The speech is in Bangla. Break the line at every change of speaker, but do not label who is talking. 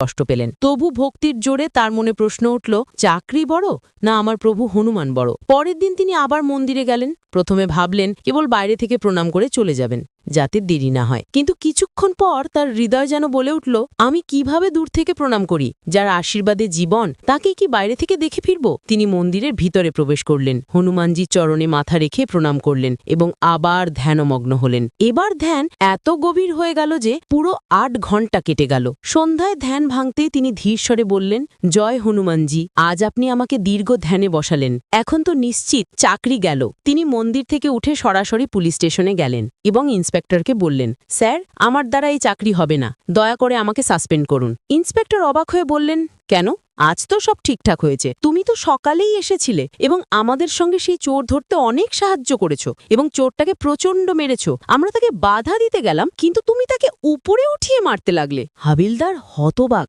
কষ্ট পেলেন। তবু ভক্তির জোরে তার মনে প্রশ্ন উঠল, চাকরি বড় না আমার প্রভু হনুমান বড়? পরের দিন তিনি আবার মন্দিরে গেলেন। প্রথমে ভাবলেন কেবল বাইরে থেকে প্রণাম করে চলে যাবেন, যাতে দেরি না হয়। কিন্তু কিছুক্ষণ পর তার হৃদয় যেন বলে উঠল, আমি কিভাবে দূর থেকে প্রণাম করি? যার আশীর্বাদে জীবন, তাকে কি বাইরে থেকে দেখে ফিরব? তিনি মন্দিরের ভিতরে প্রবেশ করলেন, হনুমানজি চরণে মাথা রেখে প্রণাম করলেন এবং আবার ধ্যানমগ্ন হলেন। এবার ধ্যান এত গভীর হয়ে গেল যে পুরো ৮ ঘন্টা কেটে গেল। সন্ধ্যায় ধ্যান ভাঙতেই তিনি ধীর স্বরে বললেন, জয় হনুমানজি, আজ আপনি আমাকে দীর্ঘ ধ্যানে বসালেন। এখন তো নিশ্চিত চাকরি গেল। তিনি মন্দির থেকে উঠে সরাসরি পুলিশ স্টেশনে গেলেন এবং ইন্সপেক্টরকে বললেন, স্যার, আমার দ্বারা এই চাকরি হবে না, দয়া করে আমাকে সাসপেন্ড করুন। ইন্সপেক্টর অবাক হয়ে বললেন, কেন? আজ তো সব ঠিকঠাক হয়েছে। তুমি তো সকালেই এসেছিলে এবং আমাদের সঙ্গে সেই চোর ধরতে অনেক সাহায্য করেছো এবং চোরটাকে প্রচণ্ড মেরেছো। আমরা তাকে বাধা দিতে গেলাম, কিন্তু তুমি তাকে উপরে উঠিয়ে মারতে লাগলে। হাবিলদার হতবাক।